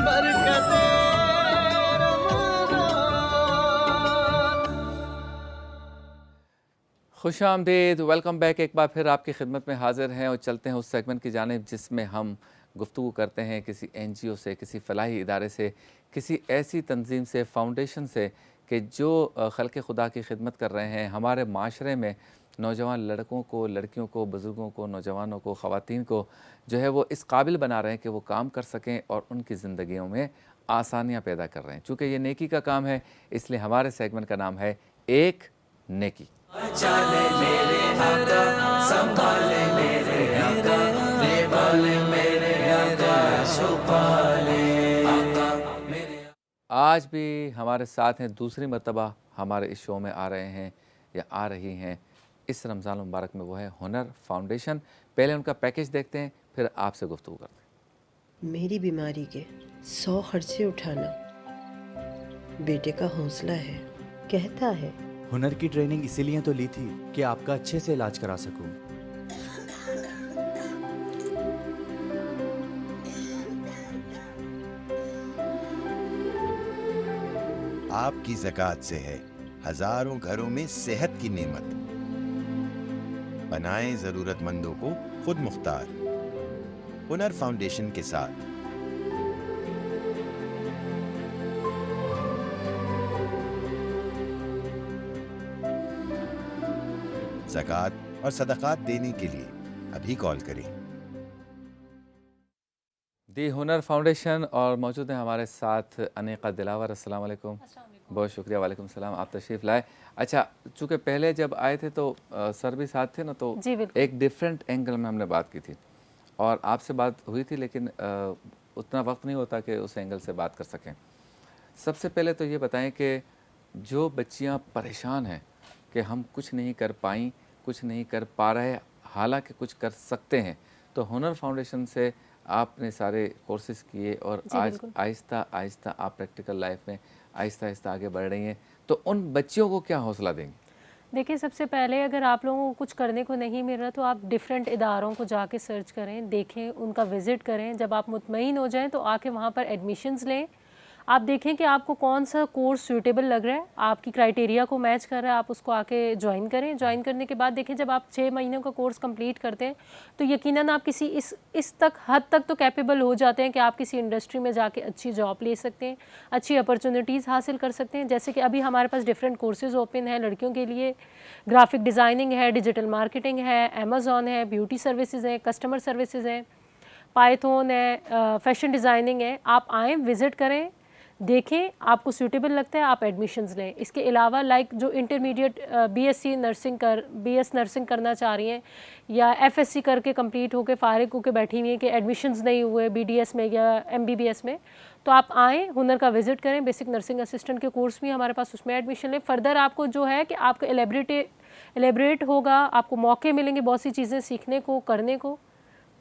बरकते खुश आमदीद, welcome back. एक बार फिर आपकी खिदमत में हाजिर हैं और चलते हैं उस सेगमेंट की जानिब जिसमें हम गुफ्तगू करते हैं किसी NGO से, किसी फ़लाही इदारे से, किसी ऐसी तंजीम से, फाउंडेशन से कि जो खल्क़ खुदा की खिदमत कर रहे हैं, हमारे माशरे में नौजवान लड़कों को, लड़कियों को, बुज़ुर्गों को, नौजवानों को, ख़वातीन को जो है वो इस काबिल बना रहे हैं कि वो काम कर सकें और उनकी ज़िंदगियों में आसानियाँ पैदा कर रहे हैं। चूँकि ये नेकी का काम है, इसलिए हमारे सेगमेंट का नाम है एक नेकी। चले मेरे आका, संभाले मेरे आका, निभाले मेरे आका, छुपाले आका मेरे। आज भी हमारे साथ हैं, दूसरी मर्तबा हमारे इस शो में आ रहे हैं या आ रही हैं इस रमज़ान मुबारक में, वो है हुनर फाउंडेशन। पहले उनका पैकेज देखते हैं, फिर आपसे गुफ्तगू करते हैं। मेरी बीमारी के 100 खर्चे उठाना बेटे का हौसला है। कहता है हुनर की ट्रेनिंग इसीलिए तो ली थी कि आपका अच्छे से इलाज करा सकूं। आपकी ज़कात से है हजारों घरों में सेहत की नेमत। बनाएं जरूरतमंदों को खुद मुख्तार, हुनर फाउंडेशन के साथ। ज़कात और सदक़ात देने के लिए अभी कॉल करें। दी हुनर फाउंडेशन और मौजूद हैं हमारे साथ अनीका दिलावर। अस्सलाम वालेकुम। बहुत शुक्रिया। वालेकुम सलाम, आप तशरीफ़ लाए। अच्छा, चूँकि पहले जब आए थे तो सर भी साथ थे ना, तो एक डिफरेंट एंगल में हमने बात की थी और आपसे बात हुई थी, लेकिन उतना वक्त नहीं होता कि उस एंगल से बात कर सकें। सबसे पहले तो ये बताएं कि जो बच्चियां परेशान हैं कि हम कुछ नहीं कर पाई, कुछ नहीं कर पा रहे, हालांकि कुछ कर सकते हैं, तो हुनर फाउंडेशन से आपने सारे कोर्सेज़ किए और आज आहिस्ता आहिस्ता आप प्रैक्टिकल लाइफ में आहिस्ता आहिस्ता आगे बढ़ रही हैं, तो उन बच्चियों को क्या हौसला देंगे? देखिए, सबसे पहले अगर आप लोगों को कुछ करने को नहीं मिल रहा तो आप डिफरेंट इदारों को जाके सर्च करें, देखें, उनका विज़िट करें। जब आप मुतमईन हो जाएं तो आके वहाँ पर एडमिशन्स लें। आप देखें कि आपको कौन सा कोर्स सूटेबल लग रहा है, आपकी क्राइटेरिया को मैच कर रहा है, आप उसको आके ज्वाइन करें। ज्वाइन करने के बाद देखें, जब आप 6 महीनों का कोर्स कंप्लीट करते हैं तो यकीनन आप किसी इस तक हद तक तो कैपेबल हो जाते हैं कि आप किसी इंडस्ट्री में जाके अच्छी जॉब ले सकते हैं, अच्छी अपॉर्चुनिटीज़ हासिल कर सकते हैं। जैसे कि अभी हमारे पास डिफरेंट कोर्सेज़ ओपन हैं लड़कियों के लिए। ग्राफिक डिज़ाइनिंग है, डिजिटल मार्केटिंग है, अमेज़ॉन है, ब्यूटी सर्विसेज हैं, कस्टमर सर्विसेज हैं, पाइथन है, फैशन डिज़ाइनिंग है। आप आएँ, विज़िट करें, देखें, आपको सूटेबल लगता है, आप एडमिशन्स लें। इसके अलावा लाइक जो इंटरमीडिएट BS नर्सिंग करना चाह रही हैं या FSC करके कंप्लीट होकर फ़ारिग होकर बैठी हुई हैं कि एडमिशन्स नहीं हुए BDS में या MBBS में, तो आप आएँ, हुनर का विज़िट करें। बेसिक नर्सिंग असिस्टेंट के कोर्स भी हमारे पास, उसमें एडमिशन लें। फर्दर आपको जो है कि आपको एलेबरेट होगा, आपको मौके मिलेंगे बहुत सी चीज़ें सीखने को, करने को,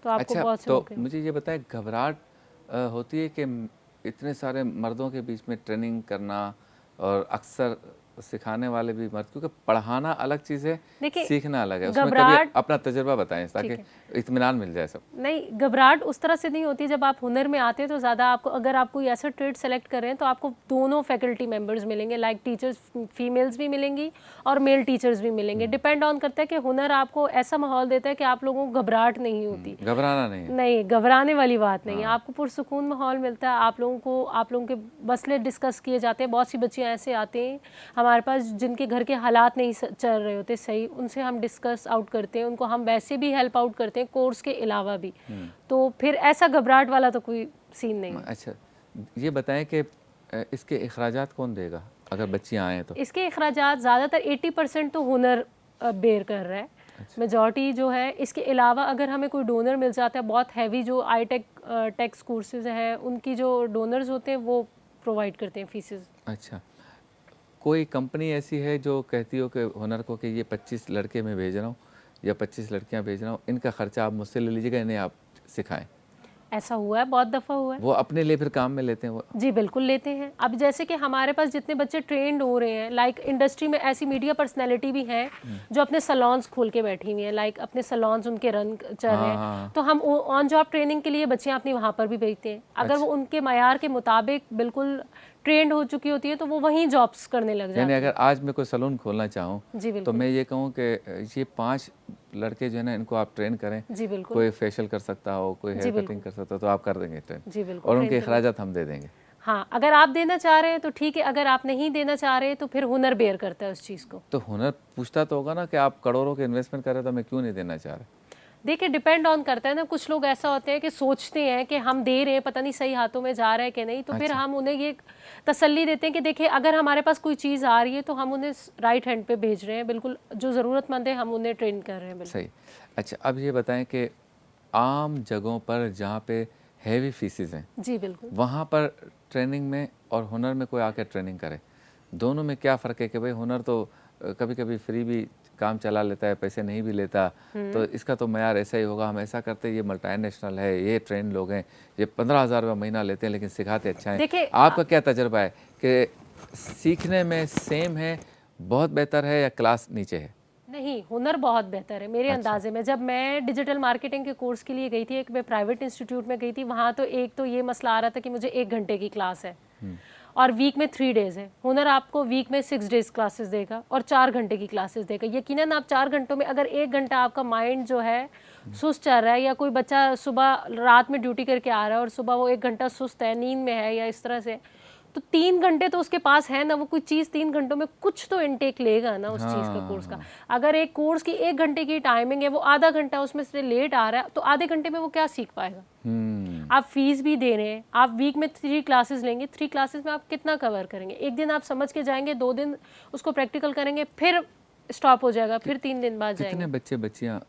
तो आपको अच्छा, बहुत से तो मौके। मुझे ये बताएं, घबराहट होती है कि इतने सारे मर्दों के बीच में ट्रेनिंग करना और अक्सर सिखाने वाले भी मर्द, क्योंकि पढ़ाना अलग चीज़ है, सीखना अलग है, उसमें कभी अपना तजुर्बा बताएं ताकि इत्मीनान मिल जाए सब। नहीं, घबराहट उस तरह से नहीं होती। जब आप हुनर में आते हैं तो ज़्यादा आपको, अगर आप कोई ऐसा ट्रेड सेलेक्ट कर रहे हैं तो आपको दोनों फैकल्टी मेंबर्स मिलेंगे, लाइक टीचर्स फीमेल्स भी मिलेंगी और मेल टीचर्स भी मिलेंगे। डिपेंड ऑन करता है कि हुनर आपको ऐसा माहौल देता है कि आप लोगों को घबराहट नहीं होती। घबराना नहीं, नहीं, घबराने वाली बात नहीं है। आपको पुरसुकून माहौल मिलता है, आप लोगों के मसले डिस्कस किए जाते हैं। बहुत सी बच्चियाँ ऐसे आती हैं हमारे पास जिनके घर के हालात नहीं चल रहे होते सही, उनसे हम डिस्कस आउट करते हैं, उनको हम वैसे भी हेल्प आउट करते हैं कोर्स के अलावा भी। तो फिर ऐसा घबराहट वाला तो कोई सीन नहीं है। अच्छा, ये बताएं कि इसके अखराजात कौन देगा अगर बच्चियाँ आएँ तो? इसके अखराजात ज़्यादातर 80% तो हुनर बेयर कर रहा है। अच्छा। मेजॉरिटी जो है, इसके अलावा अगर हमें कोई डोनर मिल जाता है, बहुत हैवी जो टेक्स कोर्सेज हैं, उनकी जो डोनर्स होते हैं वो प्रोवाइड करते हैं फीसेस। अच्छा, कोई कंपनी ऐसी है जो कहती हो कि हुनर को कि ये 25 लड़के मैं भेज रहा हूँ या 25 लड़कियाँ भेज रहा हूँ, इनका ख़र्चा आप मुझसे ले लीजिएगा, इन्हें आप सिखाएं? ऐसा हुआ है, बहुत दफ़ा हुआ है। वो अपने लिए फिर काम में लेते हैं वो? जी बिल्कुल लेते हैं। अब जैसे कि हमारे पास जितने बच्चे ट्रेंड हो रहे हैं, लाइक इंडस्ट्री में ऐसी मीडिया पर्सनैलिटी भी हैं जो अपने सलॉन्स खोल के बैठी हुई हैं, लाइक अपने सलॉन्स उनके रन चल रहे हैं, तो हम ऑन जॉब ट्रेनिंग के लिए बच्चियाँ अपनी वहाँ पर भी भेजते हैं। अगर वो उनके मायार के मुताबिक बिल्कुल ट्रेंड हो चुकी होती है तो वो वहीं जॉब्स करने लग जाते यानी हैं। अगर आज मैं कोई सलून खोलना चाहूँ जी तो बिल्कुल। मैं ये कहूँ कि ये 5 लड़के जो है ना इनको आप ट्रेन करें, जी बिल्कुल। कोई फेशियल कर सकता हो, कोई हेयर बिल्कुल। कटिंग कर सकता हो, तो आप कर देंगे ट्रेन जी बिल्कुल। और उनके ट्रेन करें। अखराजात हम दे देंगे। हाँ, अगर आप देना चाह रहे हैं तो ठीक है, अगर आप नहीं देना चाह रहे तो फिर हुनर बेयर करता है उस चीज़ को। तो हुनर पूछता तो होगा ना कि आप करोड़ों के इन्वेस्टमेंट कर रहे हो तो मैं क्यों नहीं देना चाह रहा? देखिए डिपेंड ऑन करता है ना, कुछ लोग ऐसा होते हैं कि सोचते हैं कि हम दे रहे हैं, पता नहीं सही हाथों में जा रहा है कि नहीं, तो फिर हम उन्हें ये तसल्ली देते हैं कि देखिए अगर हमारे पास कोई चीज़ आ रही है तो हम उन्हें राइट हैंड पे भेज रहे हैं, बिल्कुल जो ज़रूरतमंद है हम उन्हें ट्रेन कर रहे हैं। बिल्कुल सही। अच्छा, अब ये बताएं कि आम जगहों पर जहाँ पे हैवी फीसिस हैं, जी बिल्कुल। वहाँ पर ट्रेनिंग में और हुनर में कोई आके ट्रेनिंग करे, दोनों में क्या फ़र्क है? कि भाई हुनर तो कभी कभी फ्री भी काम चला लेता है, पैसे नहीं भी लेता, तो इसका तो मयार ऐसा ही होगा, हम ऐसा करते हैं, ये मल्टीनेशनल है, ये ट्रेन लोग हैं, ये 15,000 रुपये महीना लेते हैं लेकिन सिखाते अच्छा है। देखिए, आपका क्या तजर्बा है कि सीखने में सेम है, बहुत बेहतर है या क्लास नीचे है? नहीं, हुनर बहुत बेहतर है मेरे अंदाजे में। जब मैं डिजिटल मार्केटिंग के कोर्स के लिए गई थी, एक मैं प्राइवेट इंस्टीट्यूट में गई थी, वहाँ तो एक तो ये मसला आ रहा था कि मुझे 1 घंटे की क्लास है और वीक में 3 डेज़ है। हुनर आपको वीक में 6 डेज़ क्लासेस देगा और 4 घंटे की क्लासेस देगा। यकीनन आप 4 घंटों में अगर 1 घंटा आपका माइंड जो है सुस्त चल रहा है, या कोई बच्चा सुबह रात में ड्यूटी करके आ रहा है और सुबह वो 1 घंटा सुस्त है, नींद में है या इस तरह से, तो 3 घंटे तो उसके पास है ना, वो कोई चीज़ 3 घंटों में कुछ तो इनटेक लेगा ना उस चीज़ का, कोर्स का। अगर एक कोर्स की 1 घंटे की टाइमिंग है, वो आधा घंटा उसमें से लेट आ रहा है, तो आधे घंटे में वो क्या सीख पाएगा? आप फीस भी दे रहे हैं, आप वीक में 3 क्लासेस लेंगे, 3 क्लासेस में आप कितना कवर करेंगे? एक दिन आप समझ के जाएंगे, 2 दिन उसको प्रैक्टिकल करेंगे, फिर स्टॉप हो जाएगा, फिर 3 दिन बाद जाएंगे। कितने बच्चे बच्चियाँ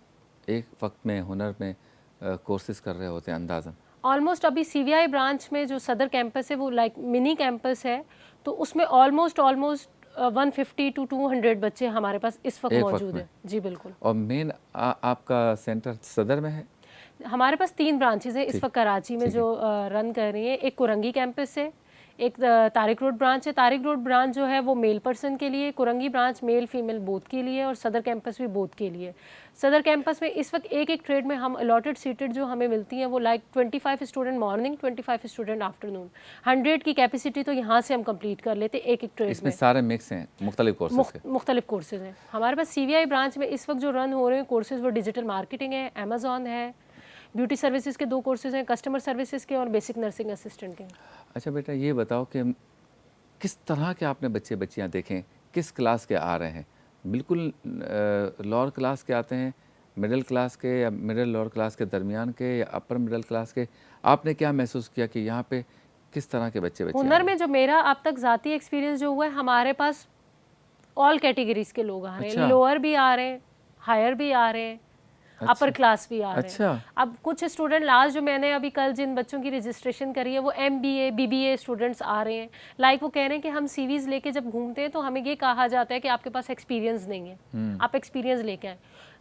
एक वक्त में हुनर में कोर्सेज कर रहे होते हैं अंदाज़न? ऑलमोस्ट अभी सीवीआई ब्रांच में जो सदर कैंपस है वो लाइक मिनी कैंपस है, तो उसमें ऑलमोस्ट 150 to 200 बच्चे हमारे पास इस वक्त एक वक्त मौजूद में? हैं। जी बिल्कुल। और मेन आपका सेंटर सदर में है? हमारे पास 3 ब्रांचेज हैं इस वक्त कराची में जो रन कर रही हैं। एक कुरंगी कैंपस है, एक तारिक रोड ब्रांच है। तारिक रोड ब्रांच जो है वो मेल पर्सन के लिए, Korangi branch male female both के लिए, और सदर कैंपस भी बोथ के लिए। सदर कैंपस में इस वक्त एक ट्रेड में हम अलॉटेड सीटेड जो हमें मिलती हैं वो like 25 student morning, 25 student afternoon. 100 की कैपेसिटी तो यहाँ से हम कंप्लीट कर लेते एक ट्रेड इसमें में। सारे मिक्स हैं मुख्तलिफ कोर्सेज के? मुख्तलिफ कोर्सेज हैं हमारे पास। सीवीआई ब्रांच में इस वक्त जो रन हो रहे हैं कोर्सेज वो डिजिटल मार्केटिंग है, अमेजॉन है, ब्यूटी सर्विसेज के 2 कोर्सेज हैं, कस्टमर सर्विसेज के और बेसिक नर्सिंग असिस्टेंट के। अच्छा बेटा, ये बताओ कि किस तरह के आपने बच्चे बच्चियां देखें, किस क्लास के आ रहे हैं? बिल्कुल लोअर क्लास के आते हैं, मिडिल क्लास के, या मिडिल लोअर क्लास के दरमियान के, या अपर मिडिल क्लास के? आपने क्या महसूस किया कि यहाँ पे किस तरह के बच्चे बच्चे हुनर में जो मेरा अब तक ज़ाती एक्सपीरियंस जो हुआ है, हमारे पास ऑल कैटेगरीज के लोग आ रहे हैं। अच्छा। लोअर भी आ रहे हैं, हायर भी आ रहे हैं, अपर क्लास भी आ रहे हैं। अच्छा। अब कुछ स्टूडेंट लास्ट जो मैंने अभी कल जिन बच्चों की रजिस्ट्रेशन करी है वो MBA BBA स्टूडेंट्स आ रहे हैं। लाइक वो कह रहे हैं कि हम सीवीज लेके जब घूमते हैं तो हमें ये कहा जाता है कि आपके पास एक्सपीरियंस नहीं है, आप एक्सपीरियंस लेके आए।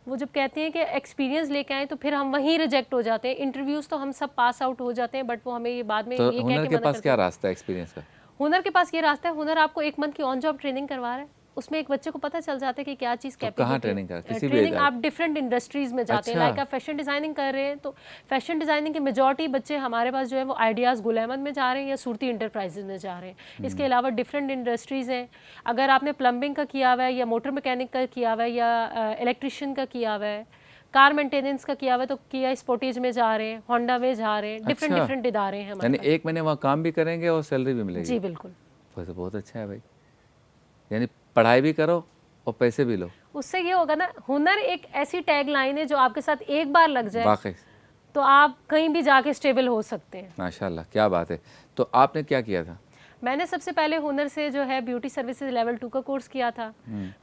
वो जब कहते हैं कि एक्सपीरियंस लेके आए तो फिर हम वहीं रिजेक्ट हो जाते हैं। इंटरव्यूज़ तो हम सब पास आउट हो जाते हैं, बट वो हमें ये बाद में तो ये कह हुनर के के मना पास करते क्या हैं। रास्ता है एक्सपीरियंस का? हुनर के पास ये रास्ता है, हुनर आपको 1 मंथ की ऑन जॉब ट्रेनिंग करवा रहा है, उसमें एक बच्चे को पता चल जाता है कि क्या चीज़ तो कहाँ ट्रेनिंग कर? किसी भी ट्रेनिंग एज? आप डिफरेंट इंडस्ट्रीज में जाते हैं। अच्छा। लाइक आप फैशन डिज़ाइनिंग कर रहे हैं तो फैशन डिज़ाइनिंग के मेजॉरिटी बच्चे हमारे पास जो है वो आइडियाज़ गुल अहमद में जा रहे हैं या सूरती इंटरप्राइजेज में जा रहे हैं। इसके अलावा डिफरेंट इंडस्ट्रीज़ हैं। अगर आपने प्लम्बिंग का किया हुआ है या मोटर मैकेनिक का किया हुआ है या इलेक्ट्रिशियन का किया हुआ है, कार मेंटेनेंस का किया हुआ है, तो किया स्पोर्टेज में जा रहे हैं, होंडा में जा रहे हैं। डिफरेंट अच्छा। डिफरेंट इदारे हैं हमारे यानी पास। 1 महीने वहाँ काम भी करेंगे और सैलरी भी मिलेगी? जी बिल्कुल। वैसे बहुत अच्छा है भाई, यानी पढ़ाई भी करो और पैसे भी लो। उससे ये होगा ना, हुनर एक ऐसी टैग लाइन है जो आपके साथ एक बार लग जाए वाकई तो आप कहीं भी जाके स्टेबल हो सकते हैं। माशाल्लाह, क्या बात है। तो आपने क्या किया था? मैंने सबसे पहले हुनर से जो है ब्यूटी सर्विसेज लेवल 2 का कोर्स किया था।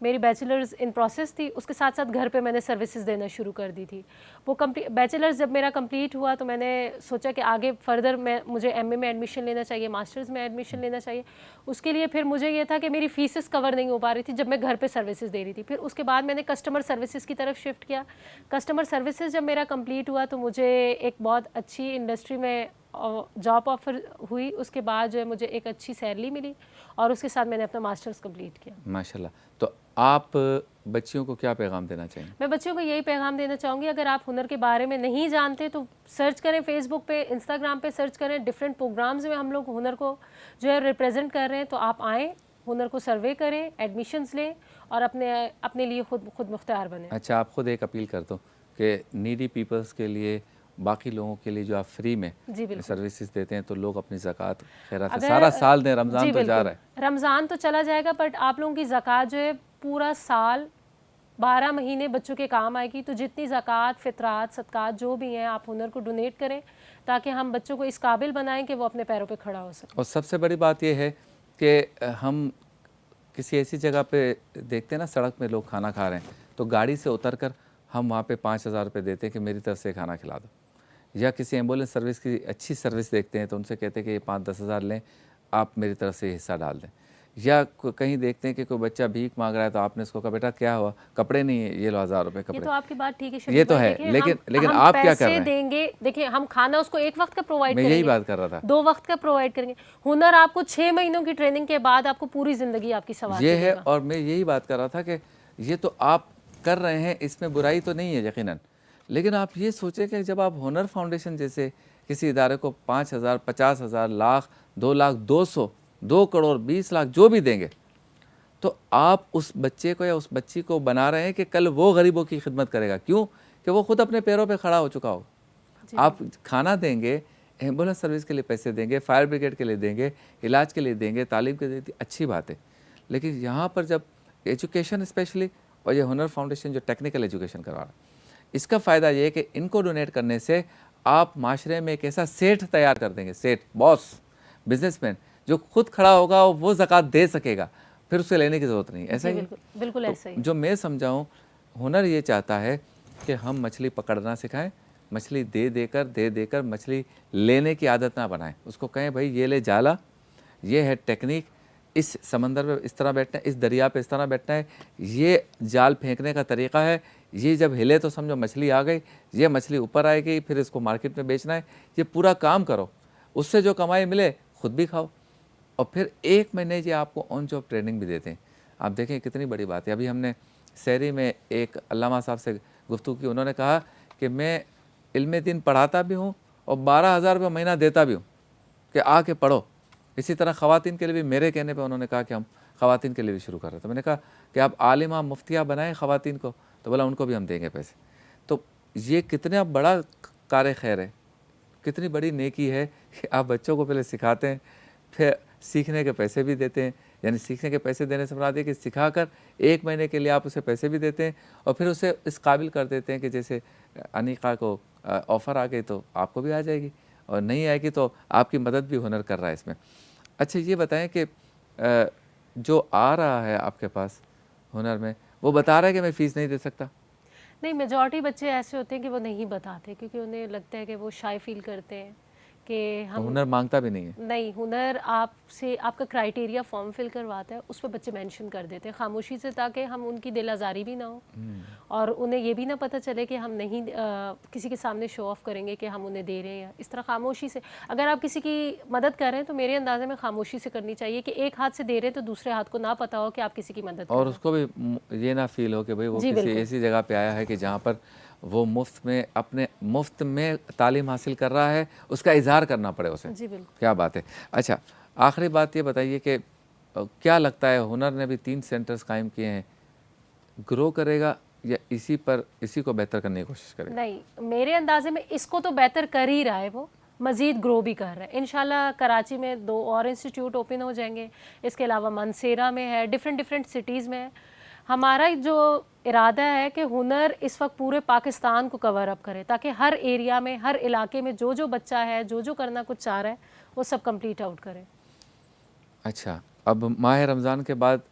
मेरी बैचलर्स इन प्रोसेस थी, उसके साथ साथ घर पे मैंने सर्विसेज देना शुरू कर दी थी। वो बैचलर्स जब मेरा कंप्लीट हुआ तो मैंने सोचा कि आगे फर्दर मुझे एमए में एडमिशन लेना चाहिए, मास्टर्स में एडमिशन लेना चाहिए। उसके लिए फिर मुझे ये था कि मेरी फीसेस कवर नहीं हो पा रही थी जब मैं घर पर सर्विसेज दे रही थी। फिर उसके बाद मैंने कस्टमर सर्विसेज की तरफ शिफ्ट किया। कस्टमर सर्विसेज जब मेरा कंप्लीट हुआ तो मुझे एक बहुत अच्छी इंडस्ट्री में जॉब ऑफर हुई। उसके बाद जो है मुझे एक अच्छी सैलरी मिली और उसके साथ मैंने अपना मास्टर्स कंप्लीट किया। माशाल्लाह। तो आप बच्चियों को क्या पैगाम देना चाहेंगे? मैं बच्चों को यही पैगाम देना चाहूँगी, अगर आप हुनर के बारे में नहीं जानते तो सर्च करें, फेसबुक पे, इंस्टाग्राम पे सर्च करें। डिफरेंट प्रोग्राम्स में हम लोग हुनर को जो है रिप्रेजेंट कर रहे हैं, तो आप आएँ, हुनर को सर्वे करें, एडमिशन्स लें और अपने लिए खुद मुख्तार बने। अच्छा, आप खुद एक अपील कर दो कि नीडी पीपल्स के लिए, बाकी लोगों के लिए जो आप फ्री में सर्विसेज देते हैं, तो लोग अपनी ज़कात खैरात सारा साल दें। रमज़ान तो जा रहा है, रमज़ान तो चला जाएगा, बट आप लोगों की ज़कात जो है पूरा साल 12 महीने बच्चों के काम आएगी। तो जितनी ज़कात, फितरात, सदकात जो भी हैं, आप हुनर को डोनेट करें ताकि हम बच्चों को इस काबिल बनाएं कि वो अपने पैरों पे खड़ा हो सके। और सबसे बड़ी बात यह है कि हम किसी ऐसी जगह पे देखते हैं ना, सड़क में लोग खाना खा रहे हैं, तो गाड़ी से उतर कर हम वहाँ पे 5,000 रुपये देते हैं कि मेरी तरफ से खाना खिला दो। या किसी एम्बुलेंस सर्विस की अच्छी सर्विस देखते हैं तो उनसे कहते हैं कि ये 5-10 हज़ार लें, आप मेरी तरफ से हिस्सा डाल दें। या कहीं देखते हैं कि कोई बच्चा भीख मांग रहा है तो आपने उसको कहा बेटा क्या हुआ, कपड़े नहीं है, ये लो 1,000 रुपये कपड़े। ये तो आपकी बात ठीक है, ये तो है, लेकिन आप क्या कर रहे हैं? देंगे, देखिए हम खाना उसको एक वक्त का प्रोवाइड मैं करेंगे, यही बात कर रहा था, 2 वक्त का प्रोवाइड करेंगे। हुनर आपको 6 महीनों की ट्रेनिंग के बाद आपको पूरी जिंदगी आपकी सवार ये है। और मैं यही बात कर रहा था कि ये तो आप कर रहे हैं, इसमें बुराई तो नहीं है यकीनन, लेकिन आप ये सोचें कि जब आप हुनर फाउंडेशन जैसे किसी इदारे को 5,000, 50,000, लाख, 2 लाख, 200, 2 करोड़, 20 लाख जो भी देंगे, तो आप उस बच्चे को या उस बच्ची को बना रहे हैं कि कल वो गरीबों की खिदमत करेगा। क्यों? कि वो खुद अपने पैरों पे खड़ा हो चुका हो। आप खाना देंगे, एम्बुलेंस सर्विस के लिए पैसे देंगे, फायर ब्रिगेड के लिए देंगे, इलाज के लिए देंगे, तालीम के लिए, अच्छी बात है। लेकिन यहाँ पर जब एजुकेशन स्पेशली, और ये हुनर फाउंडेशन जो टेक्निकल एजुकेशन करवा रहा है, इसका फ़ायदा ये है कि इनको डोनेट करने से आप माशरे में एक ऐसा सेठ तैयार कर देंगे, सेठ, बॉस, बिजनेसमैन, जो खुद खड़ा होगा और वो ज़कात दे सकेगा, फिर उसे लेने की ज़रूरत नहीं। ऐसा ही बिल्कुल ऐसा ही। जो मैं समझाऊँ, हुनर ये चाहता है कि हम मछली पकड़ना सिखाएं, मछली दे देकर मछली लेने की आदत ना बनाएं। उसको कहें भाई ये ले जाला, ये है टेक्निक, इस समंदर में इस तरह बैठना है, इस दरिया पे इस तरह बैठना है, ये जाल फेंकने का तरीका है, ये जब हिले तो समझो मछली आ गई, ये मछली ऊपर आएगी, फिर इसको मार्केट में बेचना है। ये पूरा काम करो, उससे जो कमाई मिले खुद भी खाओ, और फिर 1 महीने ये आपको ऑन जॉब ट्रेनिंग भी देते हैं। आप देखें कितनी बड़ी बात है। अभी हमने शहरी में एक अल्लामा साहब से गुफ्तगू की, उन्होंने कहा कि मैं इल्मे दिन पढ़ाता भी हूँ और 12,000 रुपये महीना देता भी हूँ कि आके पढ़ो। इसी तरह ख़वातीन के लिए भी मेरे कहने पे उन्होंने कहा कि हम ख़वातीन के लिए भी शुरू कर रहे थे। मैंने कहा कि आप आलिमा मुफ्तिया बनाएं ख़वातीन को, तो बोला उनको भी हम देंगे पैसे। तो ये कितना बड़ा कार खैर है, कितनी बड़ी नेकी है कि आप बच्चों को पहले सिखाते हैं, फिर सीखने के पैसे भी देते हैं। यानी सीखने के पैसे देने से मुराद है कि सिखाकर 1 महीने के लिए आप उसे पैसे भी देते हैं और फिर उसे इस काबिल कर देते हैं कि जैसे अनीका को ऑफ़र आ गई तो आपको भी आ जाएगी, और नहीं आएगी तो आपकी मदद भी हुनर कर रहा है इसमें। अच्छा ये बताएं कि जो आ रहा है आपके पास हुनर में, वो बता रहा है कि मैं फ़ीस नहीं दे सकता? नहीं, मेजॉरिटी बच्चे ऐसे होते हैं कि वो नहीं बताते, क्योंकि उन्हें लगता है कि वो शाय फील करते हैं कि हम हुनर मांगता भी नहीं है। नहीं, हुनर आपसे आपका क्राइटेरिया फॉर्म फिल करवाता है, उस पर बच्चे मेंशन कर देते हैं खामोशी से, ताकि हम उनकी दिल आज़ारी भी ना हो और उन्हें ये भी ना पता चले कि हम नहीं किसी के सामने शो ऑफ करेंगे कि हम उन्हें दे रहे हैं। इस तरह खामोशी से अगर आप किसी की मदद कर रहे हैं तो मेरे अंदाजे में खामोशी से करनी चाहिए, कि एक हाथ से दे रहे हैं तो दूसरे हाथ को ना पता हो कि आप किसी की मदद कर और रहे हैं। उसको भी ये ना फील हो कि भाई वो किसी ऐसी जगह पे आया है कि जहाँ पर वो मुफ्त में तालीम हासिल कर रहा है, उसका इजहार करना पड़े उसे। जी बिल्कुल। क्या बात है। अच्छा, आखिरी बात ये बताइए कि क्या लगता है, हुनर ने भी 3 सेंटर्स कायम किए हैं, ग्रो करेगा या इसी को बेहतर करने की कोशिश करेगा? नहीं, मेरे अंदाजे में इसको तो बेहतर कर ही रहा है, वो मज़ीद ग्रो भी कर रहा है। इंशाल्लाह कराची में 2 और इंस्टीट्यूट ओपन हो जाएंगे, इसके अलावा मनसेरा में है, डिफरेंट सिटीज़ में है। हमारा जो इरादा है कि हुनर इस वक्त पूरे पाकिस्तान को कवर अप करे, ताकि हर एरिया में, हर इलाके में जो बच्चा है, जो करना कुछ चाह रहा है, वो सब कंप्लीट आउट करे। अच्छा, अब माह रमज़ान के बाद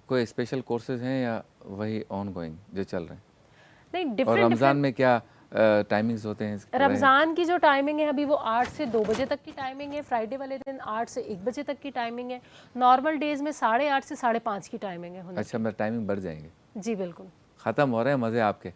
कोई स्पेशल कोर्सेज हैं या वही ऑन गोइंग जो चल रहे हैं? नहीं, और डिफरेंट रमज़ान डिफरेंट में क्या टाइमिंग्स होते हैं इसके? रमज़ान की जो टाइमिंग है अभी वो 8 से 2 बजे तक की टाइमिंग है, फ्राइडे वाले दिन 8 से 1 बजे तक की टाइमिंग है, नॉर्मल डेज़ में 8:30 से 5:30 की टाइमिंग है हुनर अच्छा, मेरा टाइमिंग बढ़ जाएंगे, की। जी बिल्कुल। ख़त्म हो रहे हैं मज़े आपके।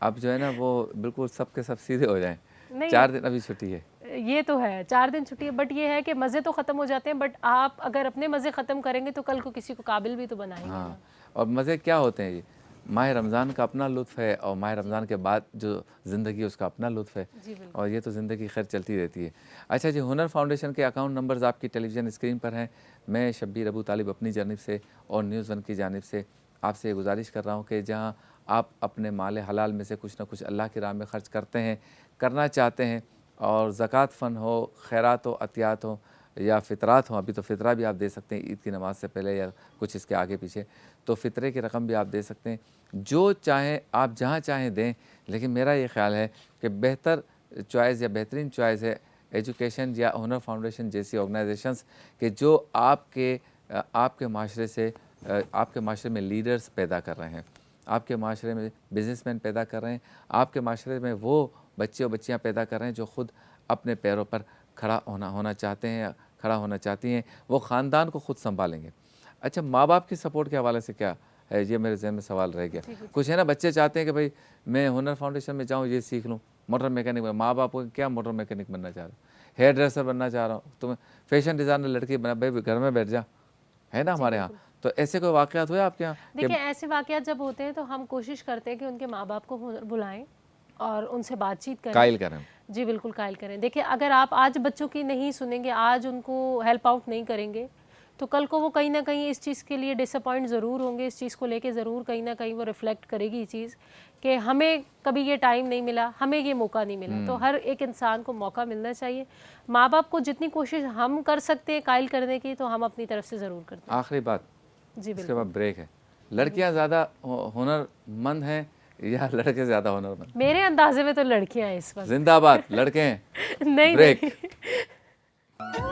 अब जो है ना वो बिल्कुल सब के सब सीधे हो जाएं। नहीं, 4 दिन अभी छुट्टी है। ये तो है 4 दिन छुट्टी है, बट ये है कि मज़े तो ख़त्म हो जाते हैं, बट आप अगर अपने मज़े ख़त्म करेंगे तो कल को किसी को काबिल भी तो बनाएंगे ना। हाँ, और मज़े क्या होते हैं ये? माह रमज़ान का अपना लुत्फ़ है और माह रमज़ान के बाद जो ज़िंदगी है उसका अपना लुत्फ़ है। जी बिल्कुल। और ये तो ज़िंदगी खैर चलती रहती है। अच्छा जी, हुनर फाउंडेशन के अकाउंट नंबर्स आपकी टेलीविज़न स्क्रीन पर हैं। मैं शब्बीर अबू तालिब अपनी जानिब से और न्यूज़ वन की जानिब से आपसे ये गुजारिश कर रहा हूँ कि जहाँ आप अपने माल हलाल में से कुछ ना कुछ अल्लाह की राह में ख़र्च करते हैं, करना चाहते हैं, और ज़कात फ़ंड हो, खैरात हो, अतियात हो या फ़ितरात हो, अभी तो फ़ितरा भी आप दे सकते हैं ईद की नमाज़ से पहले या कुछ इसके आगे पीछे, तो फ़ितरे की रकम भी आप दे सकते हैं। जो चाहें आप जहाँ चाहें दें, लेकिन मेरा ये ख़्याल है कि बेहतर चॉइस या बेहतरीन चॉइस है एजुकेशन या हुनर फाउंडेशन जैसी ऑर्गेनाइजेशंस कि जो आपके माशरे से आपके माशरे में लीडर्स पैदा कर रहे हैं, आपके माशरे में बिजनेसमैन पैदा कर रहे हैं, आपके माशरे में वो बच्चे और बच्चियाँ पैदा कर रहे हैं जो ख़ुद अपने पैरों पर खड़ा होना चाहते हैं या खड़ा होना चाहती हैं, वो ख़ानदान को ख़ुद संभालेंगे। अच्छा, माँ बाप की सपोर्ट के हवाले से क्या है, ये मेरे ज़हन में सवाल रह गया। कुछ है ना, बच्चे चाहते हैं कि भाई मैं हुनर फाउंडेशन में जाऊँ, ये सीख लूँ, मोटर मैकेनिक। माँ बाप को क्या मोटर मैकेनिक बनना चाह रहा हूँ, हेयर ड्रेसर बनना चाह रहा हूँ, तुम्हें फैशन डिज़ाइनर लड़की बना, भाई घर में बैठ जा, है ना हमारे यहाँ। तो ऐसे कोई वाक़यात हुए आपके यहाँ? देखिए, ऐसे वाक़यात जब होते हैं तो हम कोशिश करते हैं कि उनके माँ बाप को बुलाएं और उनसे बातचीत करें। कायल करें। जी बिल्कुल, कायल करें। देखिए, अगर आप आज बच्चों की नहीं सुनेंगे, आज उनको हेल्प आउट नहीं करेंगे, तो कल को वो कहीं ना कहीं इस चीज़ के लिए डिसअपॉइंट ज़रूर होंगे। इस चीज़ को लेके ज़रूर कहीं ना कहीं वो रिफ्लेक्ट करेगी ये चीज़ कि हमें कभी ये टाइम नहीं मिला, हमें ये मौका नहीं मिला। तो हर एक इंसान को मौका मिलना चाहिए। माँ बाप को जितनी कोशिश हम कर सकते हैं कायल करने की, तो हम अपनी तरफ से ज़रूर करते हैं। आखिरी बात, जी इसके बिल्कुल। बाद ब्रेक है। लड़कियां ज़्यादा हुनरमंद हैं या लड़के ज़्यादा हुनरमंद? मेरे अंदाजे में तो लड़कियां हैं इस वक्त। जिंदाबाद लड़के हैं। नहीं ब्रेक। नहीं